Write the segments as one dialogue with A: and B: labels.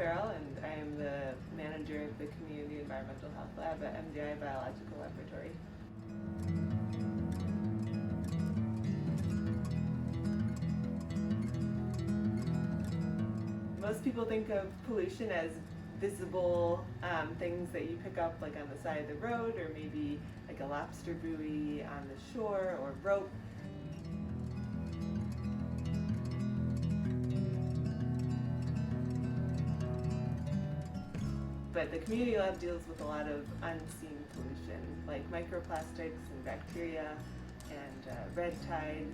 A: Farrell, and I am the manager of the Community Environmental Health Lab at MDIBL Biological Laboratory. Most people think of pollution as visible things that you pick up like on the side of the road, or maybe like a lobster buoy on the shore or rope. But the community lab deals with a lot of unseen pollution, like microplastics and bacteria and red tide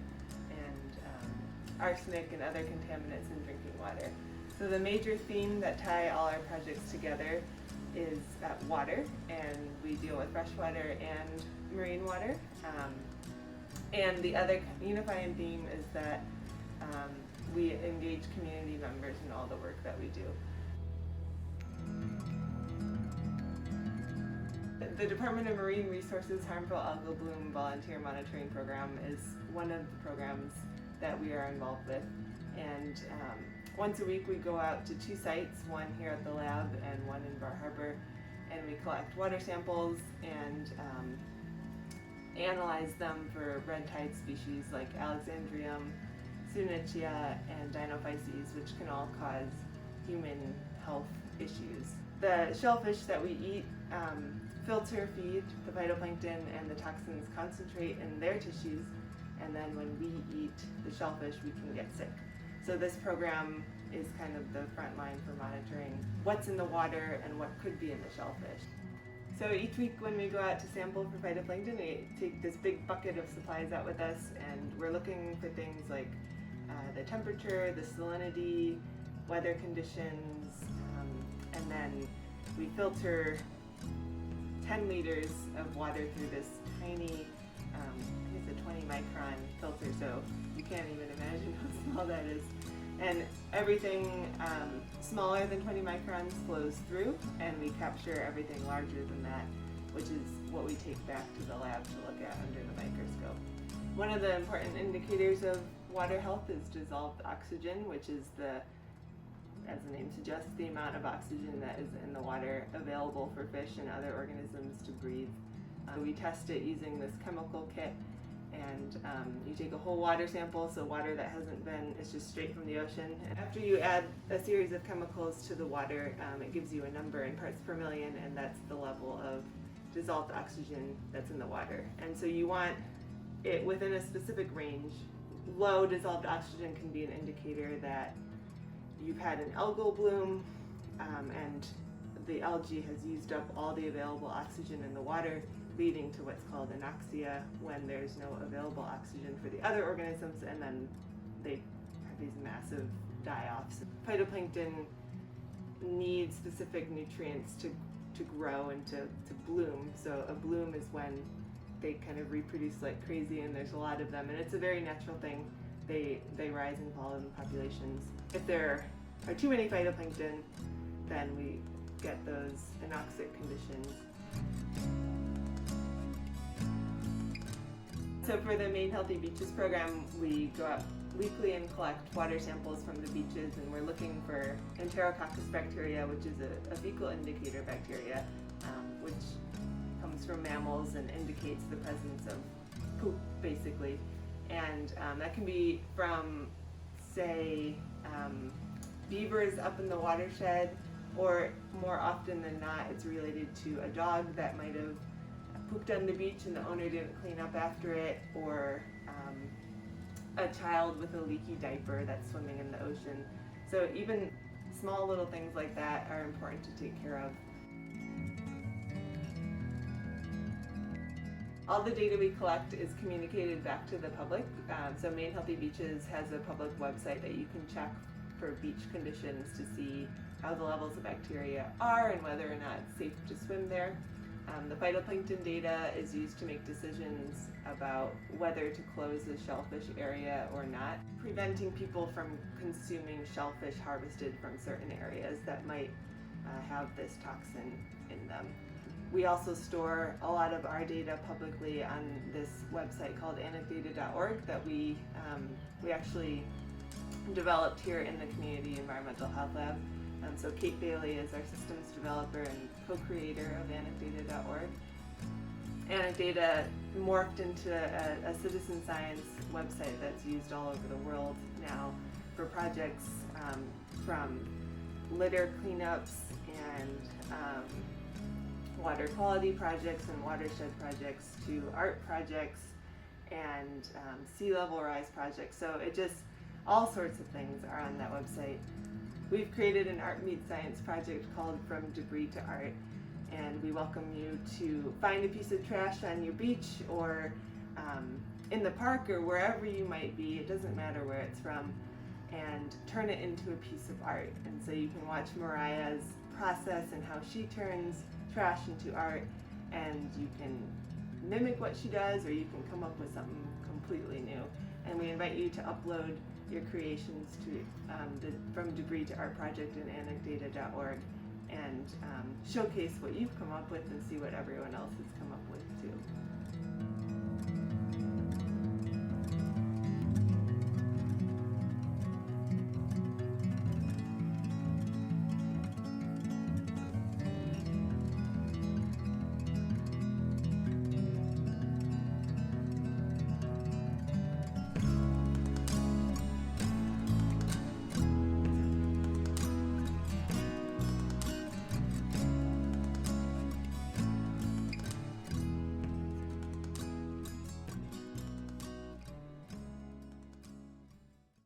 A: and arsenic and other contaminants in drinking water. So the major theme that tie all our projects together is water, and we deal with freshwater and marine water. And the other unifying theme is that we engage community members in all the work that we do. The Department of Marine Resources Harmful Algal Bloom Volunteer Monitoring Program is one of the programs that we are involved with. And once a week we go out to 2 sites, one here at the lab and one in Bar Harbor, and we collect water samples and analyze them for red tide species like Alexandrium, Sunichia, and Dinophyces, which can all cause human health issues. The shellfish that we eat filter feed the phytoplankton, and the toxins concentrate in their tissues, and then when we eat the shellfish we can get sick. So this program is kind of the front line for monitoring what's in the water and what could be in the shellfish. So each week when we go out to sample for phytoplankton, we take this big bucket of supplies out with us, and we're looking for things like the temperature, the salinity, weather conditions, and then we filter 10 liters of water through this tiny, I think it's a 20 micron filter, so you can't even imagine how small that is. And everything smaller than 20 microns flows through, and we capture everything larger than that, which is what we take back to the lab to look at under the microscope. One of the important indicators of water health is dissolved oxygen, which is as the name suggests, the amount of oxygen that is in the water available for fish and other organisms to breathe. We test it using this chemical kit, and you take a whole water sample, so water that hasn't been, it's just straight from the ocean. And after you add a series of chemicals to the water, it gives you a number in parts per million, and that's the level of dissolved oxygen that's in the water. And so you want it within a specific range. Low dissolved oxygen can be an indicator that you've had an algal bloom, and the algae has used up all the available oxygen in the water, leading to what's called anoxia, when there's no available oxygen for the other organisms, and then they have these massive die-offs. Phytoplankton need specific nutrients to grow and to bloom. So a bloom is when they kind of reproduce like crazy, and there's a lot of them, and it's a very natural thing. They rise and fall in populations. If there are too many phytoplankton, then we get those anoxic conditions. So for the Made Healthy Beaches program, we go out weekly and collect water samples from the beaches, and we're looking for Enterococcus bacteria, which is a fecal indicator bacteria, which comes from mammals and indicates the presence of poop, basically. And that can be from, say, beavers up in the watershed, or more often than not, it's related to a dog that might have pooped on the beach and the owner didn't clean up after it, or a child with a leaky diaper that's swimming in the ocean. So even small little things like that are important to take care of. All the data we collect is communicated back to the public. So Made Healthy Beaches has a public website that you can check for beach conditions to see how the levels of bacteria are and whether or not it's safe to swim there. The phytoplankton data is used to make decisions about whether to close the shellfish area or not, preventing people from consuming shellfish harvested from certain areas that might have this toxin in them. We also store a lot of our data publicly on this website called AnecData.org that we actually developed here in the Community Environmental Health Lab. So Kate Bailey is our systems developer and co-creator of AnecData.org. AnecData morphed into a citizen science website that's used all over the world now for projects from litter cleanups and water quality projects and watershed projects to art projects and sea level rise projects. So it just, all sorts of things are on that website. We've created an art meets science project called From Debris to Art, and we welcome you to find a piece of trash on your beach or in the park or wherever you might be, it doesn't matter where it's from, and turn it into a piece of art. And so you can watch Mariah's process and how she turns trash into art, and you can mimic what she does or you can come up with something completely new. And we invite you to upload your creations to the From Debris to Art project in AnecData.org and showcase what you've come up with and see what everyone else has come up with too.